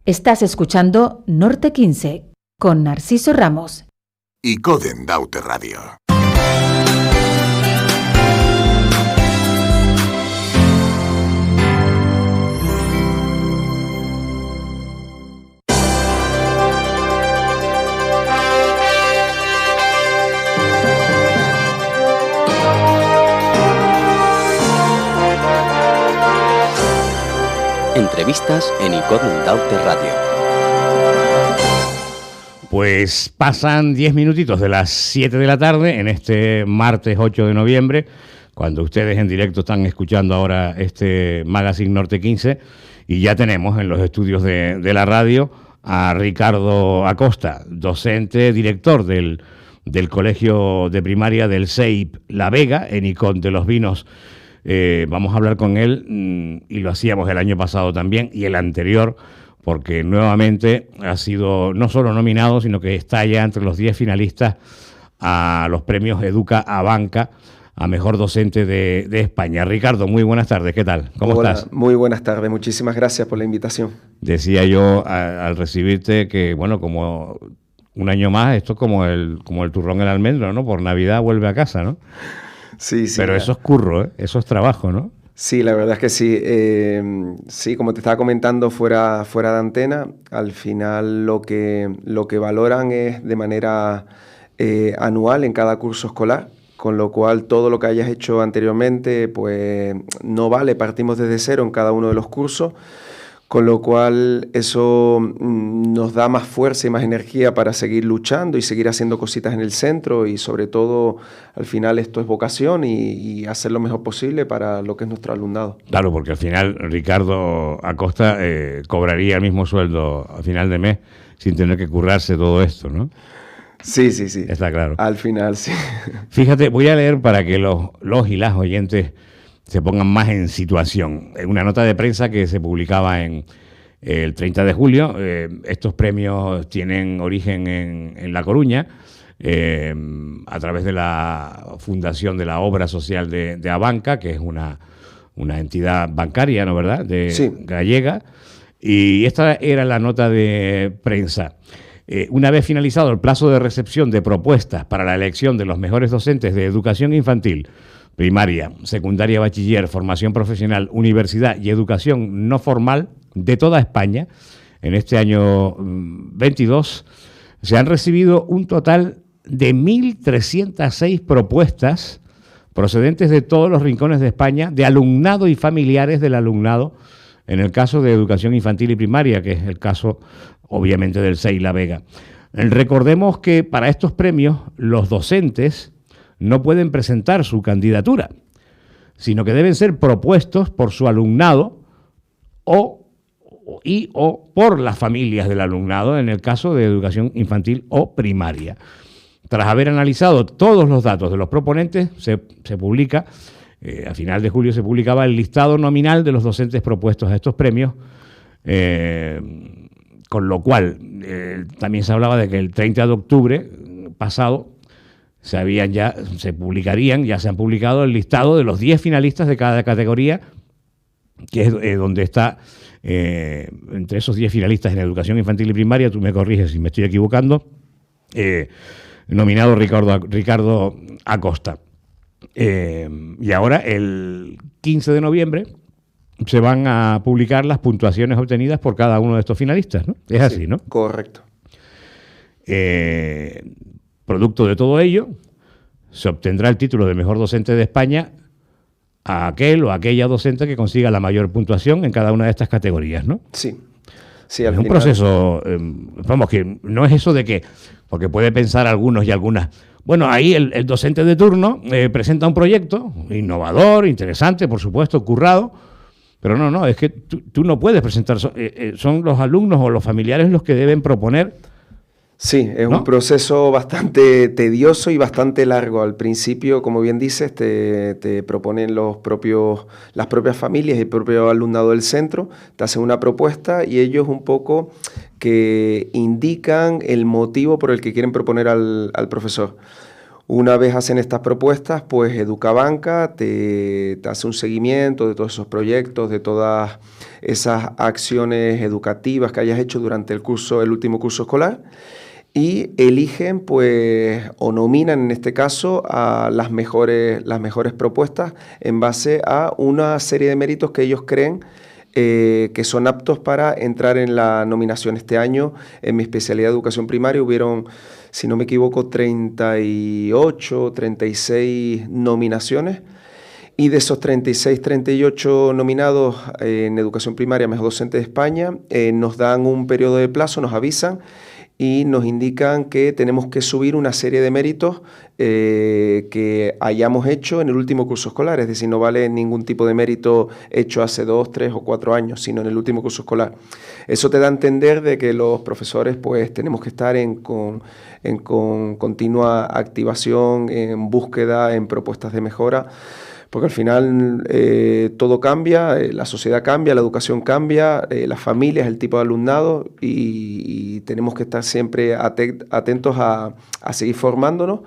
Estás escuchando Norte 15 con Narciso Ramos y Coden Daute Radio. Entrevistas en Icoden Daute Radio. Pues pasan 10 minutitos de las 7 de la tarde en este martes 8 de noviembre, cuando ustedes en directo están escuchando ahora este Magazine Norte 15, y ya tenemos en los estudios de la radio a Ricardo Acosta, docente, director del Colegio de Primaria del CEIP La Vega, en Icón de los Vinos. Vamos a hablar con él, y lo hacíamos el año pasado también y el anterior, porque nuevamente ha sido no solo nominado, sino que está ya entre los 10 finalistas a los premios Educa a Banca a Mejor Docente de España. Ricardo, muy buenas tardes, ¿qué tal? ¿Cómo estás? Muy buenas tardes, muchísimas gracias por la invitación. Decía yo al recibirte que, bueno, como un año más, esto es como el turrón en el almendro, ¿no? Por Navidad vuelve a casa, ¿no? Sí, Pero eso es curro, ¿eh? Eso es trabajo, ¿no? Sí, la verdad es que sí. Sí, como te estaba comentando fuera de antena, al final lo que valoran es de manera anual en cada curso escolar, con lo cual todo lo que hayas hecho anteriormente pues no vale, partimos desde cero en cada uno de los cursos, con lo cual eso nos da más fuerza y más energía para seguir luchando y seguir haciendo cositas en el centro, y sobre todo al final esto es vocación y hacer lo mejor posible para lo que es nuestro alumnado. Claro, porque al final Ricardo Acosta cobraría el mismo sueldo a final de mes sin tener que currarse todo esto, ¿no? Sí. Está claro. Al final, sí. Fíjate, voy a leer para que los y las oyentes se pongan más en situación. En una nota de prensa que se publicaba en el 30 de julio, estos premios tienen origen en La Coruña, a través de la Fundación de la Obra Social de Abanca, que es una entidad bancaria, ¿no, verdad?, Sí. gallega. Y esta era la nota de prensa. Una vez finalizado el plazo de recepción de propuestas para la elección de los mejores docentes de educación infantil, primaria, secundaria, bachiller, formación profesional, universidad y educación no formal de toda España, en este año 22, se han recibido un total de 1.306 propuestas procedentes de todos los rincones de España, de alumnado y familiares del alumnado, en el caso de educación infantil y primaria, que es el caso, obviamente, del CEIP La Vega. Recordemos que para estos premios los docentes no pueden presentar su candidatura, sino que deben ser propuestos por su alumnado o por las familias del alumnado, en el caso de educación infantil o primaria. Tras haber analizado todos los datos de los proponentes, se publica, a final de julio se publicaba el listado nominal de los docentes propuestos a estos premios, con lo cual también se hablaba de que el 30 de octubre pasado se han publicado el listado de los 10 finalistas de cada categoría, que es donde está, entre esos 10 finalistas en educación infantil y primaria, tú me corriges si me estoy equivocando, nominado Ricardo Acosta. Y ahora, el 15 de noviembre, se van a publicar las puntuaciones obtenidas por cada uno de estos finalistas, ¿no? Es así, ¿no? Correcto. Producto de todo ello, se obtendrá el título de mejor docente de España a aquel o aquella docente que consiga la mayor puntuación en cada una de estas categorías, ¿no? Sí, es un proceso, vamos, que no es eso de que, porque puede pensar algunos y algunas, bueno, ahí el docente de turno presenta un proyecto innovador, interesante, por supuesto, currado, pero no, es que tú no puedes presentar, son los alumnos o los familiares los que deben proponer. Sí, es ¿no? Un proceso bastante tedioso y bastante largo. Al principio, como bien dices, te proponen las propias familias y el propio alumnado del centro, te hacen una propuesta y ellos un poco que indican el motivo por el que quieren proponer al profesor. Una vez hacen estas propuestas, pues Educabanca te hace un seguimiento de todos esos proyectos, de todas esas acciones educativas que hayas hecho durante el último curso escolar, y eligen, pues, o nominan en este caso a las mejores propuestas en base a una serie de méritos que ellos creen que son aptos para entrar en la nominación. Este año, en mi especialidad de educación primaria, hubieron, si no me equivoco, 38, 36 nominaciones. Y de esos 36, 38 nominados en educación primaria, mejor docente de España, nos dan un periodo de plazo, nos avisan y nos indican que tenemos que subir una serie de méritos que hayamos hecho en el último curso escolar. Es decir, no vale ningún tipo de mérito hecho hace 2, 3 o 4 años, sino en el último curso escolar. Eso te da a entender de que los profesores, pues, tenemos que estar en continua activación, en búsqueda, en propuestas de mejora, porque al final todo cambia, la sociedad cambia, la educación cambia, las familias, el tipo de alumnado, y tenemos que estar siempre atentos a seguir formándonos.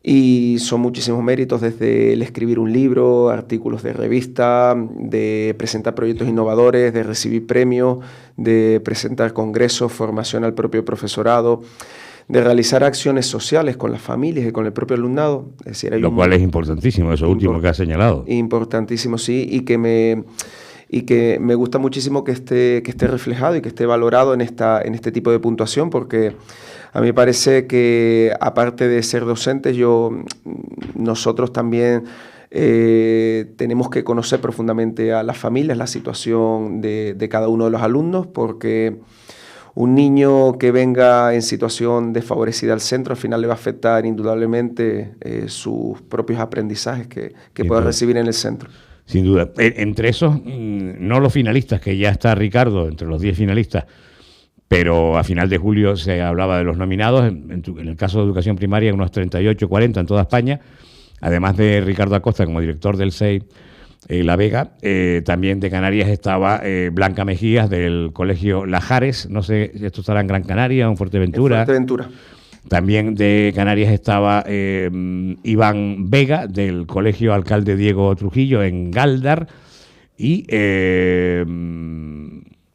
Y son muchísimos méritos, desde el escribir un libro, artículos de revista, de presentar proyectos innovadores, de recibir premios, de presentar congresos, formación al propio profesorado, de realizar acciones sociales con las familias y con el propio alumnado. Es decir, lo cual es importantísimo, eso último que has señalado. Importantísimo, sí, y que me gusta muchísimo que esté reflejado y que esté valorado en este tipo de puntuación, porque a mí me parece que, aparte de ser docentes, nosotros también tenemos que conocer profundamente a las familias, la situación de cada uno de los alumnos, porque un niño que venga en situación desfavorecida al centro, al final le va a afectar indudablemente sus propios aprendizajes que pueda recibir en el centro. Sin duda. Entre esos, no los finalistas, que ya está Ricardo entre los 10 finalistas, pero a final de julio se hablaba de los nominados, en el caso de educación primaria, unos 38, 40 en toda España, además de Ricardo Acosta como director del CEI La Vega. También de Canarias estaba Blanca Mejías del Colegio Lajares, no sé si esto estará en Gran Canaria o en Fuerteventura. En Fuerteventura. También de Canarias estaba Iván Vega del Colegio Alcalde Diego Trujillo en Galdar, y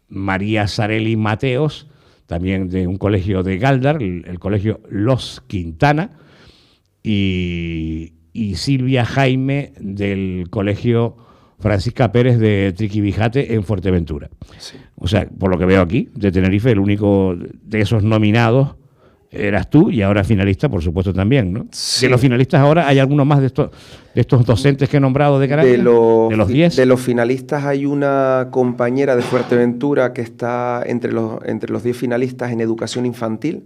María Sareli Mateos, también de un colegio de Galdar, el Colegio Los Quintana, y Silvia Jaime del Colegio Francisca Pérez de Triquibijate en Fuerteventura. Sí. O sea, por lo que veo aquí, de Tenerife, el único de esos nominados eras tú, y ahora finalista, por supuesto, también, ¿no? Sí. De los finalistas ahora, ¿hay alguno más de estos docentes que he nombrado de Canarias? ¿De los 10? De los finalistas hay una compañera de Fuerteventura que está entre los 10 finalistas en educación infantil.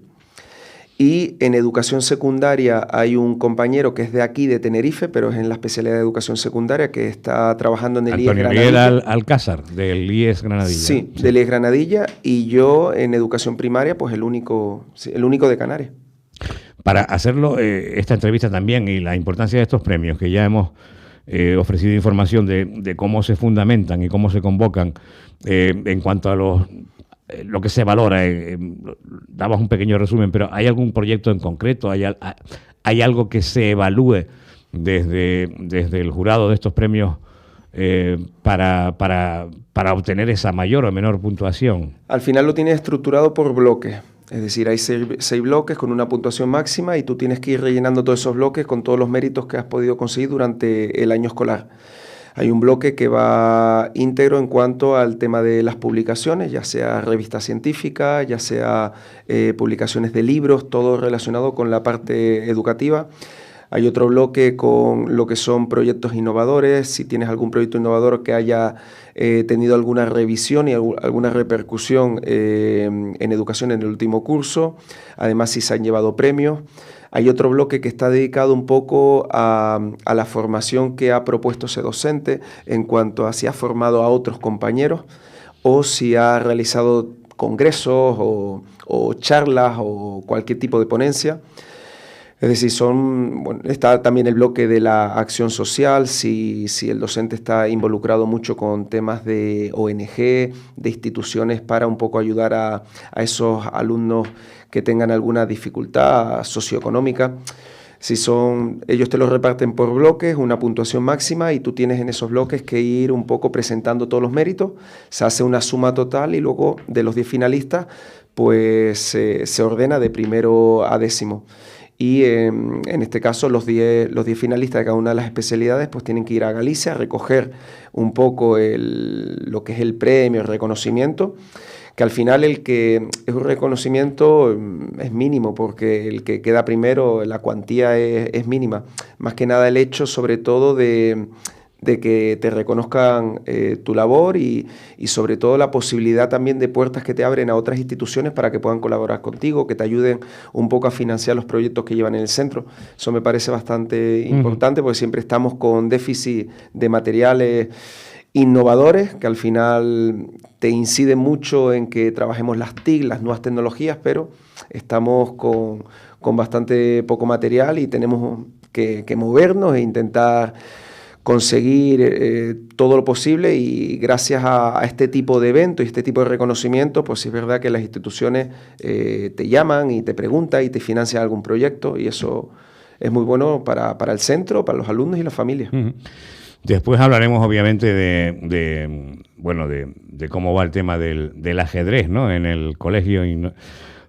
Y en educación secundaria hay un compañero que es de aquí, de Tenerife, pero es en la especialidad de educación secundaria, que está trabajando en el IES Granadilla. Antonio Miguel Alcázar, del IES Granadilla. Sí, del IES Granadilla, y yo en educación primaria, pues el único de Canarias. Para hacerlo, esta entrevista también, y la importancia de estos premios, que ya hemos ofrecido información de cómo se fundamentan y cómo se convocan en cuanto a lo que se valora, dabas un pequeño resumen, pero ¿hay algún proyecto en concreto? ¿Hay algo que se evalúe desde el jurado de estos premios para obtener esa mayor o menor puntuación? Al final lo tienes estructurado por bloques, es decir, hay 6 bloques con una puntuación máxima, y tú tienes que ir rellenando todos esos bloques con todos los méritos que has podido conseguir durante el año escolar. Hay un bloque que va íntegro en cuanto al tema de las publicaciones, ya sea revistas científicas, ya sea publicaciones de libros, todo relacionado con la parte educativa. Hay otro bloque con lo que son proyectos innovadores, si tienes algún proyecto innovador que haya tenido alguna revisión y alguna repercusión en educación en el último curso, además si se han llevado premios. Hay otro bloque que está dedicado un poco a la formación que ha propuesto ese docente en cuanto a si ha formado a otros compañeros o si ha realizado congresos o charlas o cualquier tipo de ponencia. Es decir, está también el bloque de la acción social, si el docente está involucrado mucho con temas de ONG, de instituciones, para un poco ayudar a esos alumnos que tengan alguna dificultad socioeconómica. Ellos te lo reparten por bloques, una puntuación máxima, y tú tienes en esos bloques que ir un poco presentando todos los méritos, se hace una suma total y luego de los 10 finalistas pues se ordena de primero a décimo. Y en este caso los 10 finalistas de cada una de las especialidades pues tienen que ir a Galicia a recoger un poco lo que es el premio, el reconocimiento, que al final el que es un reconocimiento es mínimo, porque el que queda primero, la cuantía es mínima. Más que nada el hecho sobre todo de que te reconozcan tu labor y sobre todo la posibilidad también de puertas que te abren a otras instituciones para que puedan colaborar contigo, que te ayuden un poco a financiar los proyectos que llevan en el centro. Eso me parece bastante importante, porque siempre estamos con déficit de materiales innovadores que al final te inciden mucho en que trabajemos las TIC, las nuevas tecnologías, pero estamos con bastante poco material y tenemos que movernos e intentar conseguir todo lo posible, y gracias a este tipo de eventos y este tipo de reconocimiento, pues sí es verdad que las instituciones te llaman y te preguntan y te financian algún proyecto, y eso es muy bueno para el centro, para los alumnos y las familias. Después hablaremos obviamente de cómo va el tema del ajedrez, ¿no? En el colegio,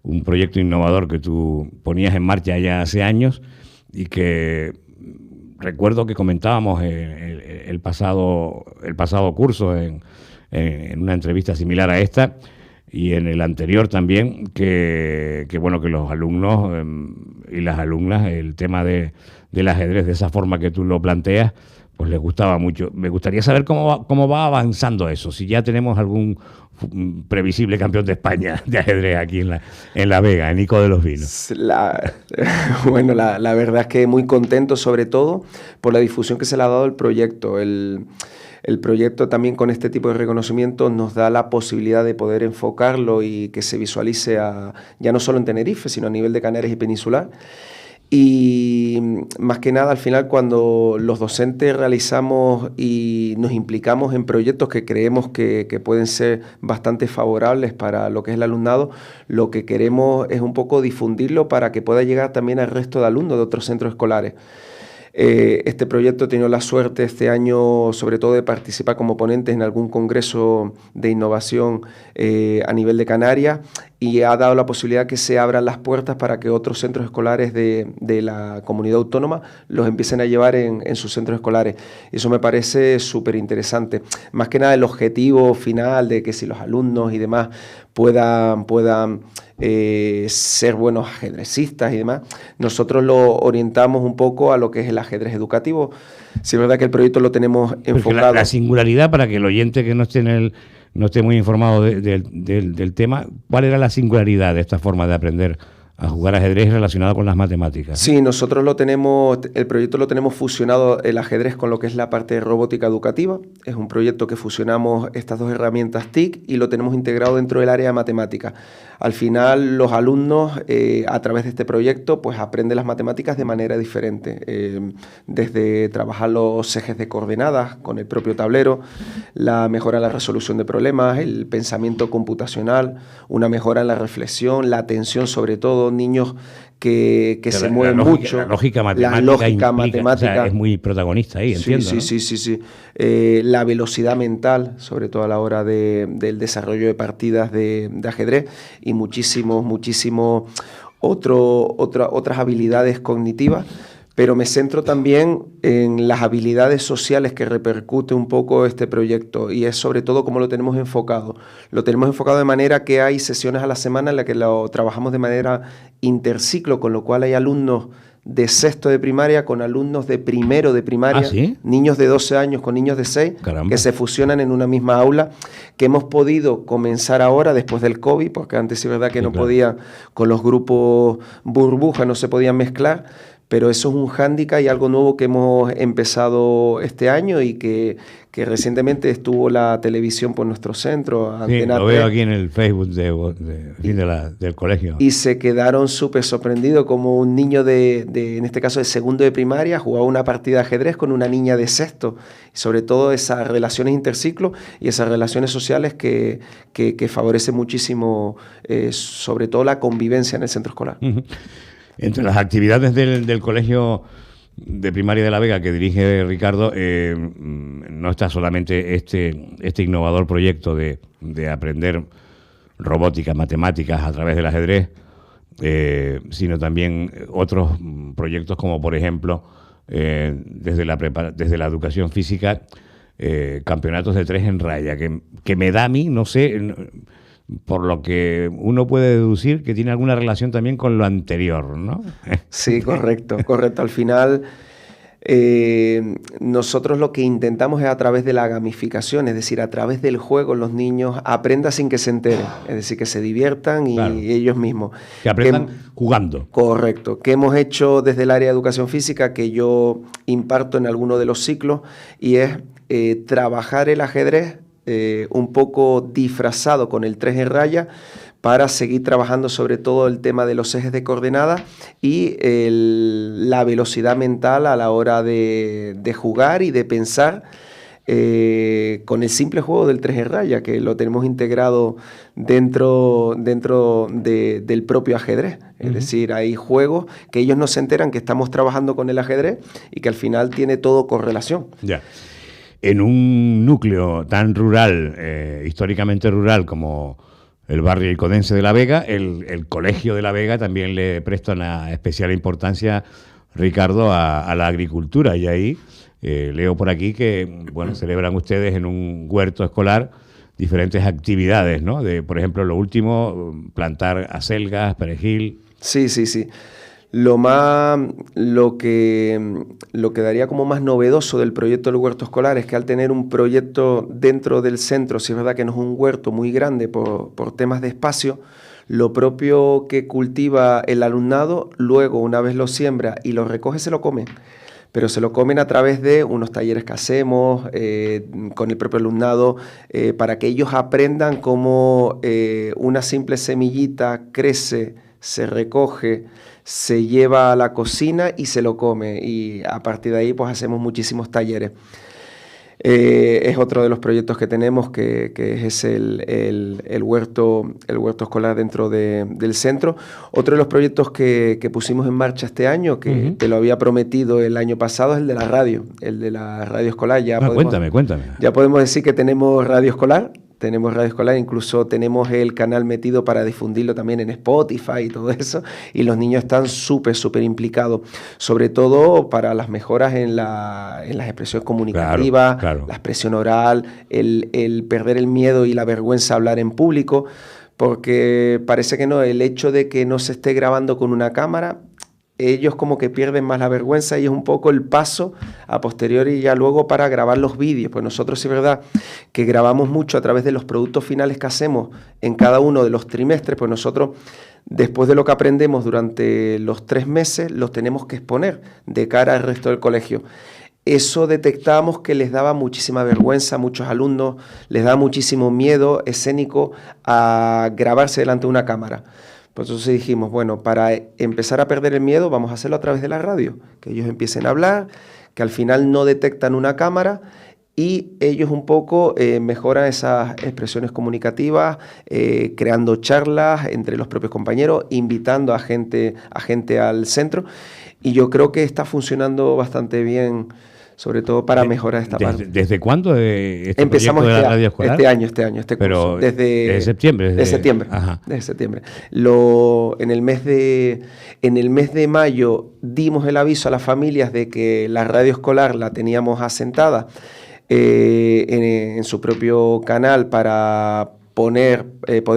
un proyecto innovador que tú ponías en marcha ya hace años y que recuerdo que comentábamos el pasado curso en una entrevista similar a esta, y en el anterior también, que los alumnos y las alumnas, el tema del ajedrez de esa forma que tú lo planteas, pues les gustaba mucho. Me gustaría saber cómo va avanzando eso, si ya tenemos algún previsible campeón de España de ajedrez aquí en La Vega, en Ico de los Vinos. La verdad es que muy contento, sobre todo por la difusión que se le ha dado al proyecto. El proyecto también, con este tipo de reconocimiento, nos da la posibilidad de poder enfocarlo y que se visualice ya no solo en Tenerife, sino a nivel de Canarias y peninsular. Y más que nada, al final, cuando los docentes realizamos y nos implicamos en proyectos que creemos que pueden ser bastante favorables para lo que es el alumnado, lo que queremos es un poco difundirlo para que pueda llegar también al resto de alumnos de otros centros escolares. Este proyecto he tenido la suerte este año, sobre todo, de participar como ponentes en algún congreso de innovación a nivel de Canarias, y ha dado la posibilidad que se abran las puertas para que otros centros escolares de la comunidad autónoma los empiecen a llevar en sus centros escolares. Eso me parece súper interesante. Más que nada el objetivo final de que si los alumnos y demás puedan ser buenos ajedrecistas y demás, nosotros lo orientamos un poco a lo que es el ajedrez educativo. Sí, es verdad que el proyecto lo tenemos enfocado. La singularidad, para que el oyente que no esté muy informado del tema, ¿cuál era la singularidad de esta forma de aprender a jugar ajedrez relacionado con las matemáticas? Sí, nosotros el proyecto lo tenemos fusionado, el ajedrez, con lo que es la parte de robótica educativa. Es un proyecto que fusionamos estas dos herramientas TIC y lo tenemos integrado dentro del área de matemática. Al final, los alumnos, a través de este proyecto, pues aprenden las matemáticas de manera diferente. Desde trabajar los ejes de coordenadas con el propio tablero, la mejora en la resolución de problemas, el pensamiento computacional, una mejora en la reflexión, la atención, sobre todo, niños que se mueven mucho. La lógica matemática, o sea, es muy protagonista ahí, entiendo. Sí. La velocidad mental, sobre todo a la hora del desarrollo de partidas de ajedrez, y muchísimas otras habilidades cognitivas. Pero me centro también en las habilidades sociales que repercute un poco este proyecto, y es sobre todo cómo lo tenemos enfocado. Lo tenemos enfocado de manera que hay sesiones a la semana en las que lo trabajamos de manera interciclo, con lo cual hay alumnos de sexto de primaria con alumnos de primero de primaria, ¿sí? Niños de 12 años con niños de 6, Caramba. que se fusionan en una misma aula, que hemos podido comenzar ahora después del COVID, porque antes sí es verdad que no podían, con los grupos burbuja no se podían mezclar. Pero eso es un hándicap y algo nuevo que hemos empezado este año, y que recientemente estuvo la televisión por nuestro centro. Sí, lo veo aquí en el Facebook del colegio. Y se quedaron súper sorprendidos, como un niño en este caso de segundo de primaria, jugaba una partida de ajedrez con una niña de sexto. Y sobre todo esas relaciones interciclo y esas relaciones sociales que favorecen muchísimo, sobre todo la convivencia en el centro escolar. Uh-huh. Entre las actividades del Colegio de Primaria de La Vega que dirige Ricardo, no está solamente este innovador proyecto de aprender robótica, matemáticas a través del ajedrez, sino también otros proyectos como, por ejemplo, desde la educación física, campeonatos de 3 en raya, que me da a mí, no sé, por lo que uno puede deducir que tiene alguna relación también con lo anterior, ¿no? Sí, correcto. Al final, nosotros lo que intentamos es a través de la gamificación, es decir, a través del juego los niños aprendan sin que se enteren, es decir, que se diviertan y Claro. ellos mismos. Que aprendan jugando. Correcto. Que hemos hecho desde el área de educación física, que yo imparto en alguno de los ciclos, y es trabajar el ajedrez un poco disfrazado con el 3 en raya, para seguir trabajando sobre todo el tema de los ejes de coordenadas y la velocidad mental a la hora de jugar y de pensar, con el simple juego del 3 en raya, que lo tenemos integrado dentro del propio ajedrez. Es decir, hay juegos que ellos no se enteran que estamos trabajando con el ajedrez y que al final tiene todo correlación. Ya. En un núcleo tan rural, históricamente rural como el barrio icodense de La Vega, el Colegio de La Vega también le presta una especial importancia, Ricardo, a la agricultura. Y ahí leo por aquí que, bueno, celebran ustedes en un huerto escolar diferentes actividades, ¿no? Por ejemplo, lo último, plantar acelgas, perejil. Sí. Lo que daría como más novedoso del proyecto del huerto escolar es que al tener un proyecto dentro del centro, si es verdad que no es un huerto muy grande por temas de espacio, lo propio que cultiva el alumnado, luego una vez lo siembra y lo recoge, se lo comen. Pero se lo comen a través de unos talleres que hacemos con el propio alumnado, para que ellos aprendan cómo una simple semillita crece, se recoge, se lleva a la cocina y se lo come, y a partir de ahí pues hacemos muchísimos talleres. Es otro de los proyectos que tenemos, que es el huerto escolar dentro del centro. Otro de los proyectos que pusimos en marcha este año, que te lo había prometido el año pasado, es el de la radio escolar. Cuéntame. Ya podemos decir que tenemos radio escolar. Incluso tenemos el canal metido para difundirlo también en Spotify y todo eso, y los niños están súper implicados, sobre todo para las mejoras en las expresiones comunicativas, claro. La expresión oral, el perder el miedo y la vergüenza a hablar en público, porque parece que no, el hecho de que no se esté grabando con una cámara, ellos como que pierden más la vergüenza, y es un poco el paso a posteriori ya luego para grabar los vídeos. Pues nosotros sí es verdad que grabamos mucho a través de los productos finales que hacemos en cada uno de los trimestres. Pues nosotros, después de lo que aprendemos durante los 3 meses, los tenemos que exponer de cara al resto del colegio. Eso detectamos que les daba muchísima vergüenza a muchos alumnos, les daba muchísimo miedo escénico a grabarse delante de una cámara. Pues entonces dijimos, bueno, para empezar a perder el miedo, vamos a hacerlo a través de la radio, que ellos empiecen a hablar, que al final no detectan una cámara, y ellos un poco mejoran esas expresiones comunicativas, creando charlas entre los propios compañeros, invitando a gente al centro, y yo creo que está funcionando bastante bien, sobre todo para mejorar esta parte. ¿Desde cuándo empezamos de la radio escolar? Este año, Pero curso. Desde septiembre. Desde septiembre. Ajá. Desde septiembre. En el mes de mayo dimos el aviso a las familias de que la radio escolar la teníamos asentada en su propio canal para poder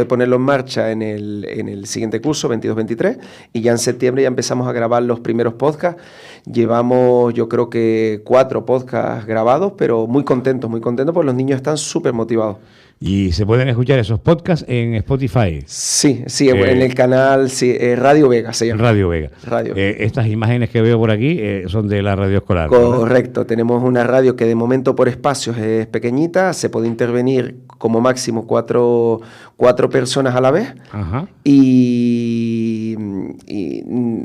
ponerlo en marcha en el siguiente curso, 22-23, y ya en septiembre ya empezamos a grabar los primeros podcasts. Llevamos, yo creo que 4 podcasts grabados, pero muy contentos, porque los niños están súper motivados. ¿Y se pueden escuchar esos podcasts en Spotify? Sí, en el canal, Radio Vega se llama. Radio Vega. Estas imágenes que veo por aquí son de la radio escolar. Correcto, ¿verdad? Tenemos una radio que de momento por espacios es pequeñita, se puede intervenir como máximo 4 personas a la vez. Ajá. Y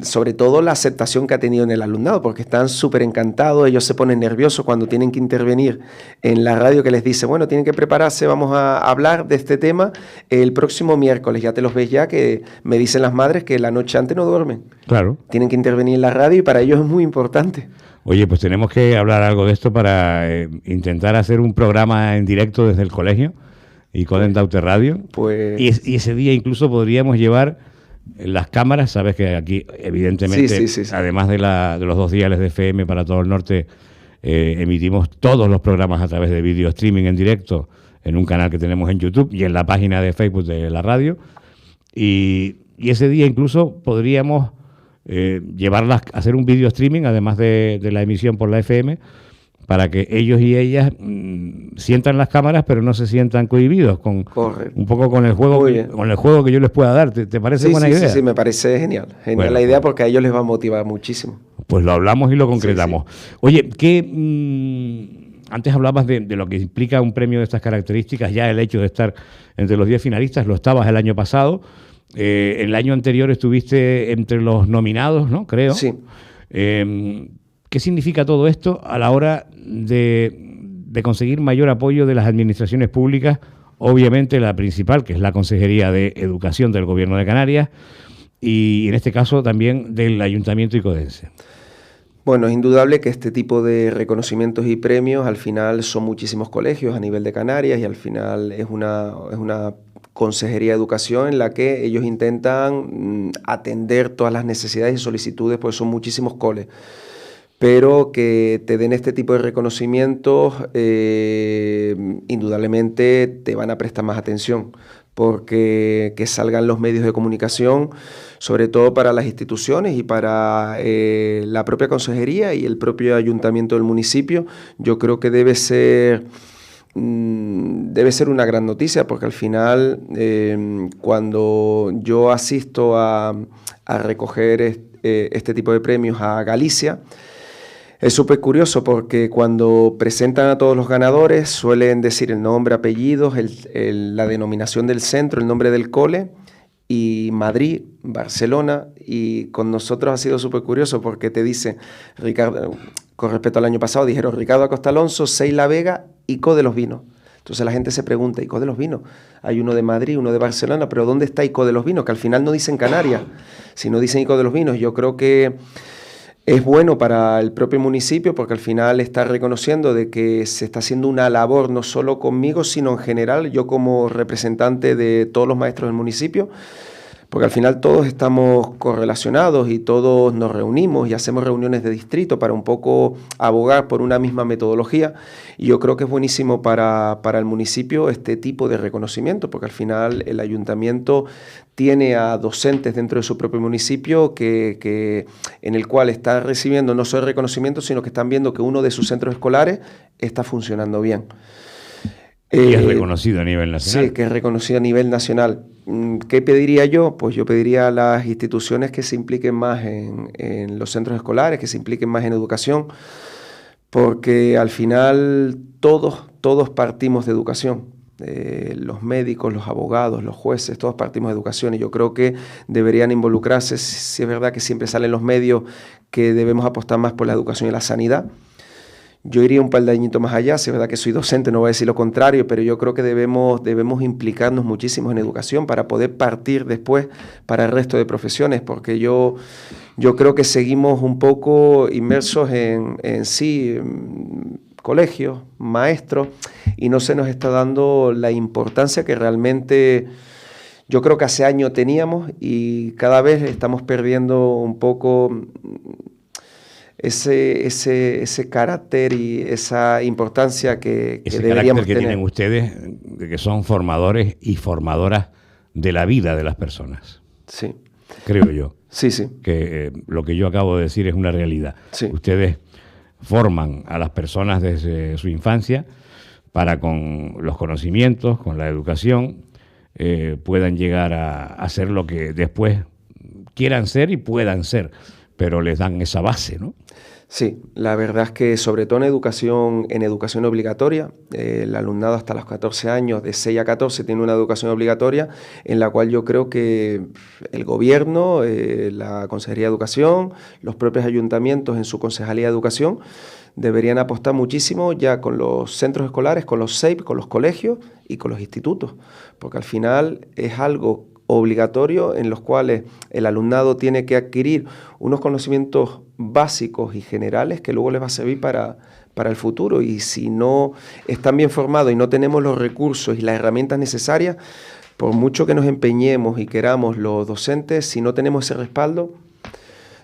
sobre todo la aceptación que ha tenido en el alumnado, porque están súper encantados, ellos se ponen nerviosos cuando tienen que intervenir en la radio, que les dice, bueno, tienen que prepararse, vamos a hablar de este tema el próximo miércoles. Ya te los ves ya, que me dicen las madres que la noche antes no duermen. Claro. Tienen que intervenir en la radio y para ellos es muy importante. Oye, pues tenemos que hablar algo de esto para intentar hacer un programa en directo desde el colegio, ICODEN Daute Radio. Pues... Y ese día incluso podríamos llevar las cámaras, sabes que aquí evidentemente, Sí. además de los 2 diales de FM para todo el norte, emitimos todos los programas a través de video streaming en directo en un canal que tenemos en YouTube y en la página de Facebook de la radio. Y ese día incluso podríamos llevarlas, hacer un video streaming, además de la emisión por la FM, para que ellos y ellas sientan las cámaras, pero no se sientan cohibidos, un poco con el juego que yo les pueda dar. ¿Te parece buena idea? Sí, me parece genial. Genial la idea, porque a ellos les va a motivar muchísimo. Pues lo hablamos y lo concretamos. Sí. Oye, antes hablabas de lo que implica un premio de estas características, ya el hecho de estar entre los 10 finalistas, lo estabas el año pasado. El año anterior estuviste entre los nominados, ¿no? Creo. Sí. ¿Qué significa todo esto a la hora de conseguir mayor apoyo de las administraciones públicas? Obviamente la principal, que es la Consejería de Educación del Gobierno de Canarias, y en este caso también del Ayuntamiento icodense. Bueno, es indudable que este tipo de reconocimientos y premios al final son muchísimos colegios a nivel de Canarias y al final es una Consejería de Educación en la que ellos intentan atender todas las necesidades y solicitudes, pues son muchísimos coles. Pero que te den este tipo de reconocimientos, indudablemente te van a prestar más atención, porque que salgan los medios de comunicación, sobre todo para las instituciones y para la propia consejería y el propio ayuntamiento del municipio, yo creo que debe ser una gran noticia, porque al final cuando yo asisto a recoger este tipo de premios a Galicia, es súper curioso porque cuando presentan a todos los ganadores suelen decir el nombre, apellidos, la denominación del centro, el nombre del cole y Madrid, Barcelona, y con nosotros ha sido súper curioso porque te dice, Ricardo, con respecto al año pasado, dijeron Ricardo Acosta Alonso, Sei La Vega, ICO de los Vinos. Entonces la gente se pregunta, ICO de los Vinos, hay uno de Madrid, uno de Barcelona, pero ¿dónde está ICO de los Vinos? Que al final no dicen Canarias, sino dicen ICO de los Vinos. Yo creo que es bueno para el propio municipio porque al final está reconociendo de que se está haciendo una labor no solo conmigo, sino en general, yo como representante de todos los maestros del municipio, porque al final todos estamos correlacionados y todos nos reunimos y hacemos reuniones de distrito para un poco abogar por una misma metodología, y yo creo que es buenísimo para el municipio este tipo de reconocimiento, porque al final el ayuntamiento tiene a docentes dentro de su propio municipio en el cual está recibiendo no solo reconocimiento, sino que están viendo que uno de sus centros escolares está funcionando bien. Y es reconocido a nivel nacional. Sí, que es reconocido a nivel nacional. ¿Qué pediría yo? Pues yo pediría a las instituciones que se impliquen más en los centros escolares, que se impliquen más en educación, porque al final todos partimos de educación. Los médicos, los abogados, los jueces, todos partimos de educación, y yo creo que deberían involucrarse. Si es verdad que siempre salen los medios que debemos apostar más por la educación y la sanidad. Yo iría un par de añitos más allá, si es verdad que soy docente, no voy a decir lo contrario, pero yo creo que debemos implicarnos muchísimo en educación para poder partir después para el resto de profesiones, porque yo creo que seguimos un poco inmersos en colegios, maestros, y no se nos está dando la importancia que realmente yo creo que hace años teníamos, y cada vez estamos perdiendo un poco ese carácter y esa importancia que deberíamos tener. Tienen ustedes, de que son formadores y formadoras de la vida de las personas. Sí. Creo yo. Sí, sí. Que lo que yo acabo de decir es una realidad. Sí. Ustedes forman a las personas desde su infancia para, con los conocimientos, con la educación, puedan llegar a ser lo que después quieran ser y puedan ser, pero les dan esa base, ¿no? Sí, la verdad es que sobre todo en educación obligatoria, el alumnado hasta los 14 años, de 6 a 14, tiene una educación obligatoria en la cual yo creo que el gobierno, la Consejería de Educación, los propios ayuntamientos en su Concejalía de Educación deberían apostar muchísimo ya con los centros escolares, con los CEIP, con los colegios y con los institutos, porque al final es algo obligatorio en los cuales el alumnado tiene que adquirir unos conocimientos básicos y generales que luego les va a servir para el futuro, y si no están bien formados y no tenemos los recursos y las herramientas necesarias, por mucho que nos empeñemos y queramos los docentes, si no tenemos ese respaldo,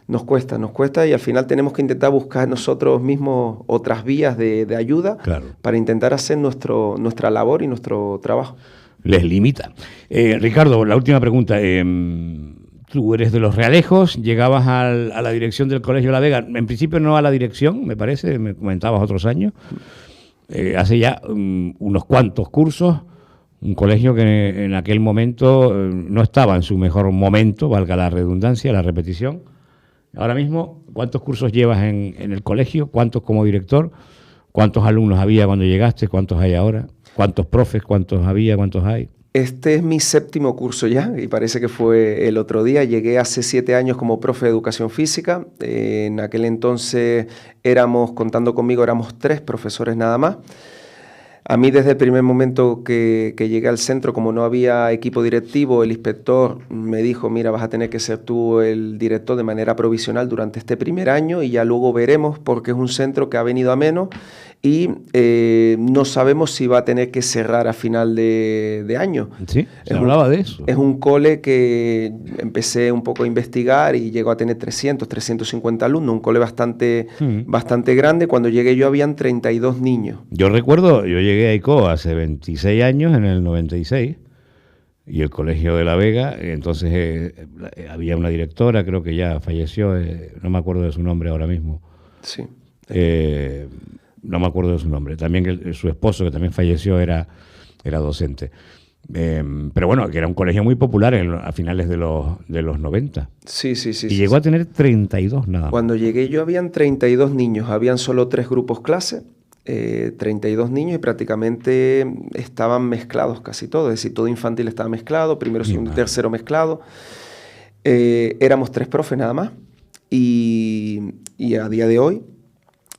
nos cuesta y al final tenemos que intentar buscar nosotros mismos otras vías de ayuda, claro, para intentar hacer nuestra labor y nuestro trabajo. Les limita. Ricardo, la última pregunta. Tú eres de Los Realejos, llegabas a la dirección del Colegio La Vega, en principio no a la dirección, me parece, me comentabas otros años, hace ya unos cuantos cursos, un colegio que en aquel momento no estaba en su mejor momento, valga la redundancia, la repetición. Ahora mismo, ¿cuántos cursos llevas en el colegio? ¿Cuántos como director? ¿Cuántos alumnos había cuando llegaste? ¿Cuántos hay ahora? ¿Cuántos profes? ¿Cuántos había? ¿Cuántos hay? Este es mi 7º curso ya, y parece que fue el otro día. Llegué hace 7 años como profe de educación física. En aquel entonces contando conmigo, éramos 3 profesores nada más. A mí desde el primer momento que llegué al centro, como no había equipo directivo, el inspector me dijo, mira, vas a tener que ser tú el director de manera provisional durante este primer año y ya luego veremos, porque es un centro que ha venido a menos y no sabemos si va a tener que cerrar a final de año. Sí, se hablaba de eso. Es un cole que empecé un poco a investigar y llegó a tener 350 alumnos, un cole bastante grande. Cuando llegué yo habían 32 niños. Yo recuerdo, yo llegué a ICO hace 26 años, en el 96, y el Colegio de La Vega, entonces había una directora, creo que ya falleció, no me acuerdo de su nombre ahora mismo. Sí. No me acuerdo de su nombre. También su esposo, que también falleció, era docente. Pero bueno, que era un colegio muy popular a finales de los 90. Sí. Y llegó a tener 32 nada más. Cuando llegué yo habían 32 niños, habían solo 3 grupos clase, 32 niños y prácticamente estaban mezclados casi todo. Es decir, todo infantil estaba mezclado, primero, segundo y tercero mezclado. Éramos 3 profes nada más y a día de hoy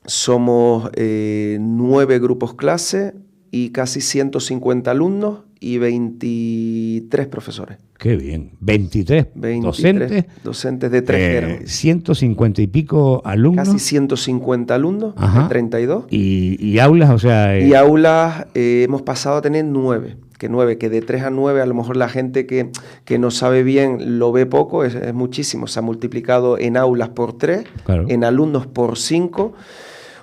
somos 9 grupos clase y casi 150 alumnos y 23 profesores. Qué bien. 23 docentes. Docentes de 3 150 y pico alumnos. Casi 150 alumnos, de 32. ¿Y aulas? O sea, Y aulas hemos pasado a tener 9. Que de 3 a 9 a lo mejor la gente que no sabe bien lo ve poco, es muchísimo. Se ha multiplicado en aulas por 3, claro, en alumnos por 5.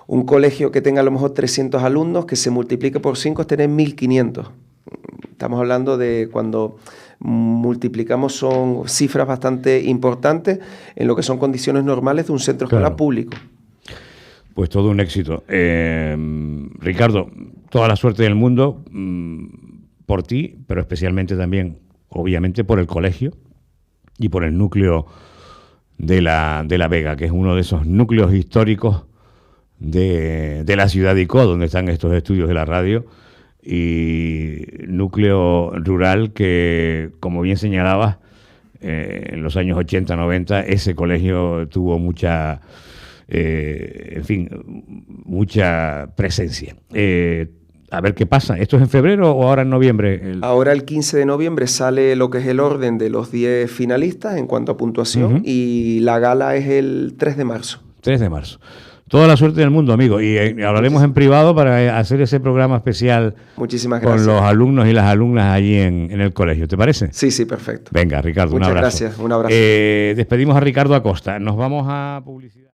Un colegio que tenga a lo mejor 300 alumnos, que se multiplique por 5 es tener 1.500. Estamos hablando de cuando multiplicamos, son cifras bastante importantes en lo que son condiciones normales de un centro escolar, claro, público. Pues todo un éxito. Ricardo, toda la suerte del mundo por ti, pero especialmente también, obviamente, por el colegio y por el núcleo de la Vega, que es uno de esos núcleos históricos de la ciudad de ICO, donde están estos estudios de la radio, y núcleo rural que, como bien señalabas, en los años 80, 90, ese colegio tuvo mucha presencia. A ver qué pasa. ¿Esto es en febrero o ahora en noviembre? Ahora el 15 de noviembre sale lo que es el orden de los 10 finalistas en cuanto a puntuación, y la gala es el 3 de marzo. 3 de marzo. Toda la suerte del mundo, amigo. Y hablaremos en privado para hacer ese programa especial. Muchísimas gracias. Con los alumnos y las alumnas allí en el colegio. ¿Te parece? Sí, perfecto. Venga, Ricardo, Muchas un abrazo. Gracias, un abrazo. Despedimos a Ricardo Acosta. Nos vamos a publicidad.